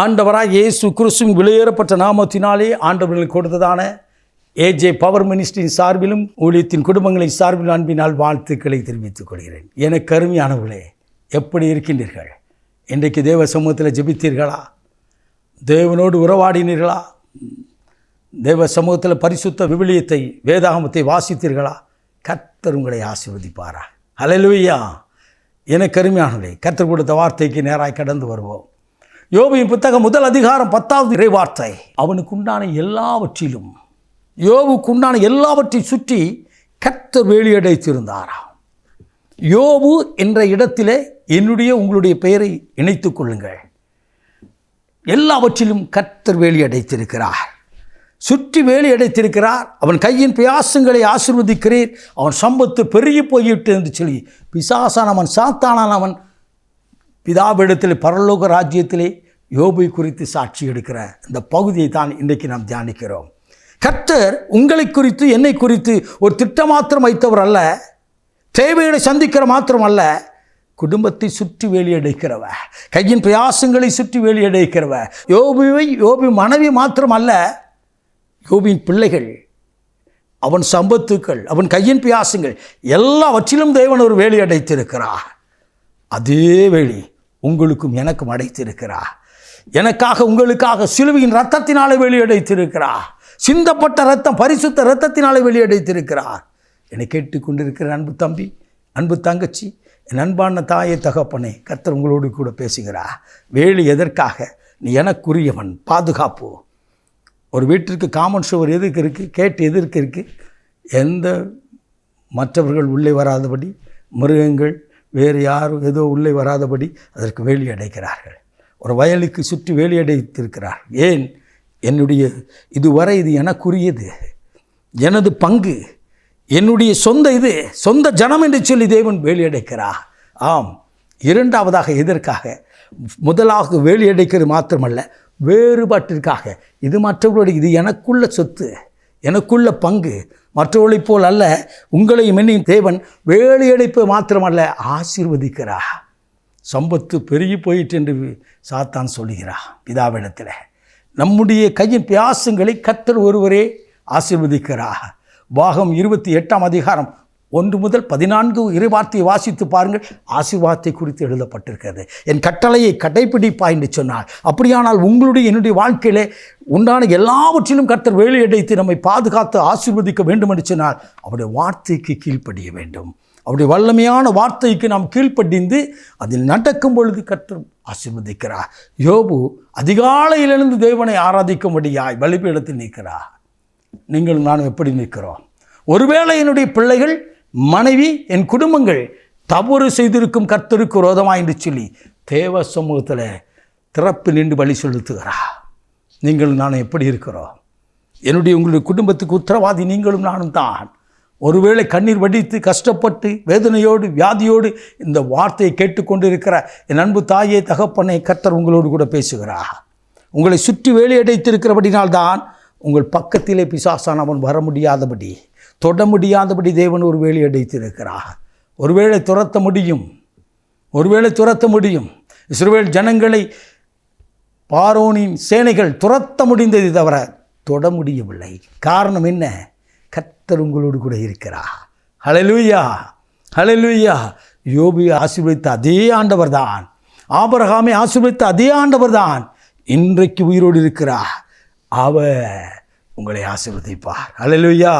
ஆண்டவராய் இயேசு கிறிஸ்துவின் விலையேறப்பட்ட நாமத்தினாலே ஆண்டவர்களுக்கு கொடுத்ததான ஏஜே பவர் மினிஸ்ட்ரியின் சார்பிலும் ஊழியத்தின் குடும்பங்களின் சார்பிலும் அன்பினால் வாழ்த்துக்களை தெரிவித்துக் கொள்கிறேன். எனக்கு அருமையானவர்களே, எப்படி இருக்கின்றீர்கள்? இன்றைக்கு தேவ சமூகத்தில் ஜெபித்தீர்களா? தேவனோடு உறவாடினீர்களா? தேவ சமூகத்தில் பரிசுத்த விவிலியத்தை வேதாகமத்தை வாசித்தீர்களா? கர்த்தர் உங்களை ஆசீர்வதிப்பாரா? ஹல்லேலூயா. எனக்கு அருமையானவர்களே, கர்த்தர் கொடுத்த வார்த்தைக்கு நேராய் கடந்து வருவோம். யோபுவின் புத்தகம் 1 அதிகாரம் 10வது இறைவார்த்தை. அவனுக்குண்டான எல்லாவற்றை சுற்றி கர்த்தர் வேலியடைத்திருந்தாராம். யோபு என்ற இடத்திலே உங்களுடைய பெயரை இணைத்துக் கொள்ளுங்கள். எல்லாவற்றிலும் கர்த்தர் வேலியடைத்திருக்கிறார், சுற்றி வேலியடைத்திருக்கிறார். அவன் கையின் பிரயாசங்களை ஆசீர்வதிக்கிறீர். அவன் சம்பத்து பெருகி போய்விட்டு என்று சொல்லி பிசாசான் அவன் சாத்தானான் அவன் பிதாவிடத்தில் பரலோக ராஜ்யத்திலே யோபை குறித்து சாட்சி எடுக்கிற இந்த பகுதியை தான் இன்றைக்கு நாம் தியானிக்கிறோம். கர்த்தர் உங்களை குறித்து என்னை குறித்து ஒரு திட்டம் மாத்திரம் வைத்தவர் அல்ல, தேவைகளை சந்திக்கிற மாத்திரம் அல்ல, குடும்பத்தை சுற்றி வேலியடைக்கிறவ, கையின் பிரயாசங்களை சுற்றி வேலியடைக்கிறவ. யோபு மனைவி மாத்திரம் அல்ல, யோபின் பிள்ளைகள், அவன் சம்பத்துக்கள், அவன் கையின் பிரயாசங்கள் எல்லாவற்றிலும் தேவன் ஒரு வேலி அடைத்திருக்கிறார். அதே வேலி உங்களுக்கும் எனக்கும் அடைத்திருக்கிறார். எனக்காக உங்களுக்காக சிலுவையின் இரத்தத்தினாலே வெளியடைத்திருக்கிறார். சிந்தப்பட்ட இரத்தம், பரிசுத்த இரத்தத்தினாலே வெளியடைத்திருக்கிறார். என்னை கேட்டுக்கொண்டிருக்கிற அன்பு தம்பி, அன்பு தங்கச்சி, என் அன்பான தாயை தகப்பனே, கர்த்தர் உங்களோடு கூட பேசுகிறார். வேலி எதற்காக? நீ எனக்குரியவன், பாதுகாப்பு. ஒரு வீட்டிற்கு காமன் சுவர் எதுக்கு இருக்குது? கேட்டு எதற்கு இருக்குது? எந்த மற்றவர்கள் உள்ளே வராதபடி, மிருகங்கள் வேறு யாரும் ஏதோ உள்ளே வராதபடி அதற்கு வேலி அடைக்கிறார்கள். ஒரு வயலுக்கு சுற்றி வேலி அடைத்திருக்கிறார். ஏன்? இதுவரை இது எனக்குரியது, எனது பங்கு, என்னுடைய சொந்த ஜனம் என்று சொல்லி தேவன் வேலி அடைக்கிறார். ஆம். இரண்டாவதாக எதற்காக? முதலாக வேலி அடைக்கிறது மாத்திரமல்ல, வேறுபாட்டிற்காக. இது மற்றவர்களுடைய, இது எனக்குள்ள சொத்து, எனக்குள்ள பங்கு, மற்றவர்களைப் போல் அல்ல. உங்களையும் என்னையும் தேவன் வேலியடைப்பு மாத்திரமல்ல, ஆசீர்வதிக்கிறார். சம்பத்து பெருகி போயிட்டு என்று சாத்தான் சொல்லுகிறார் பிதாவிடத்தில். நம்முடைய கையின் பிரயாசங்களை கர்த்தர் ஒருவரே ஆசீர்வதிக்கிறார். பாகம் 28ஆம் அதிகாரம் 1 முதல் 14 இறைவார்த்தையை வாசித்து பாருங்கள். ஆசீர்வாதத்தை குறித்து எழுதப்பட்டிருக்கிறது. என் கட்டளையை கடைப்பிடிப்பா என்று சொன்னார். அப்படியானால் என்னுடைய வாழ்க்கையிலே உண்டான எல்லாவற்றிலும் கர்த்தர் வேலியடைத்து நம்மை பாதுகாத்து ஆசீர்வதிக்க வேண்டும் என்று சொன்னார். அவருடைய வார்த்தைக்கு கீழ்ப்படிய வேண்டும். அவருடைய வல்லமையான வார்த்தைக்கு நாம் கீழ்ப்படிந்து அதில் நடக்கும் பொழுது கர்த்தர் ஆசீர்வதிக்கிறார். யோபு அதிகாலையிலிருந்து தேவனை ஆராதிக்கும்படியாய் பலிபீடத்தில் நிற்கிறார். நீங்கள் நானும் எப்படி நிற்கிறோம்? ஒருவேளை என்னுடைய பிள்ளைகள், மனைவி, என் குடும்பங்கள் தவறு செய்திருக்கும் கர்த்தருக்கு விரோதமாக என்று சொல்லி தேவ சமூகத்தில் திறப்பு நின்று பலி செலுத்துகிறார். நீங்கள் நானும் எப்படி இருக்கிறோம்? உங்களுடைய குடும்பத்துக்கு உத்தரவாதி நீங்களும் நானும் தான். ஒருவேளை கண்ணீர் வடித்து கஷ்டப்பட்டு வேதனையோடு வியாதியோடு இந்த வார்த்தையை கேட்டுக்கொண்டு இருக்கிற என் அன்பு தாயே தகப்பனை, கர்த்தர் உங்களோடு கூட பேசுகிறார். உங்களை சுற்றி வேலியடைத்திருக்கிறபடினால்தான் உங்கள் பக்கத்திலே பிசாசான் அவன் வர முடியாதபடி, தொட முடியாதபடி தேவன் ஒரு வேலி அடைத்திருக்கிறார். ஒருவேளை துரத்த முடியும். இஸ்ரவேல் ஜனங்களை பார்வோனின் சேனைகள் துரத்த முடிந்ததை தவிர தொட முடியவில்லை. காரணம் என்ன? கர்த்தர் உங்களோடு கூட இருக்கிறார். ஹல்லேலூயா, ஹல்லேலூயா. யோபுவை ஆசீர்வதித்த அதே ஆண்டவர் தான், ஆபிரகாமை ஆசீர்வதித்த அதே ஆண்டவர் தான் இன்றைக்கு உயிரோடு இருக்கிறார். அவர் உங்களை ஆசீர்வதிப்பார். ஹல்லேலூயா.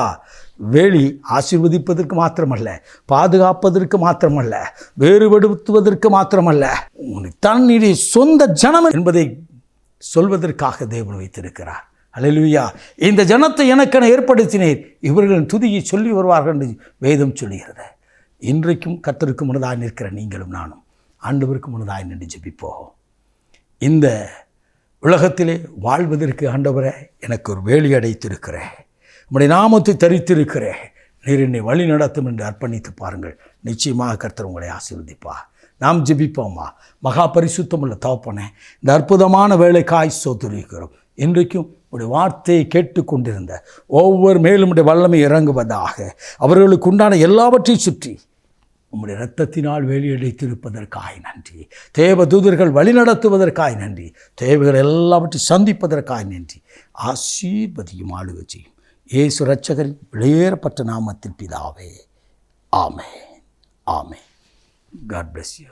வேலி ஆசீர்வதிப்பதற்கு மாத்திரமல்ல, பாதுகாப்பதற்கு மாத்திரமல்ல, வேறுபடுத்துவதற்கு மாத்திரமல்ல, தன்னுடைய சொந்த ஜனம் என்பதை சொல்வதற்காக தேவன் வைத்திருக்கிறார். ஹல்லேலூயா. இந்த ஜனத்தை எனக்கென ஏற்படுத்தினேன், இவர்களின் துதியை சொல்லி வருவார்கள் என்று வேதம் சொல்லுகிறது. இன்றைக்கும் கர்த்தருக்கு முன்னதாய் நிற்கிற நீங்களும் நானும் ஆண்டவருக்கு முன்னதாய் நின்று ஜெபிப்போம். இந்த உலகத்திலே வாழ்வதற்கு ஆண்டவரே எனக்கு ஒரு வேலி அடைத்திருக்கிறேன், உம்முடைய நாமத்தை தரித்திருக்கிறேன், நீர் என்னை வழி நடத்தும் என்று அர்ப்பணித்து பாருங்கள். நிச்சயமாக கர்த்தர் உங்களை ஆசீர்வதிப்பார். நாம் ஜெபிப்போமா? மகா பரிசுத்தமுள்ள தகப்பனே, இந்த அற்புதமான வேலைக்காய் ஸ்தோத்திரிக்கிறோம். இன்றைக்கும் உடைய வார்த்தையை கேட்டுக்கொண்டிருந்த ஒவ்வொரு மேலும் உடைய வல்லமை இறங்குவதாக, அவர்களுக்கு உண்டான எல்லாவற்றையும் சுற்றி உம்முடைய இரத்தத்தினால் வேலியடைத்திருப்பதற்காய் நன்றி. தேவ தூதர்கள் வழிநடத்துவதற்காய் நன்றி. தேவைகள் எல்லாவற்றையும் சந்திப்பதற்காய் நன்றி. ஆசீர்வதியும் ஆளுகை செய்யும் இயேசு இரட்சகரின் வெளியேறப்பட்ட நாமத்தில் பிதாவே. ஆமென். ஆமென். God bless you.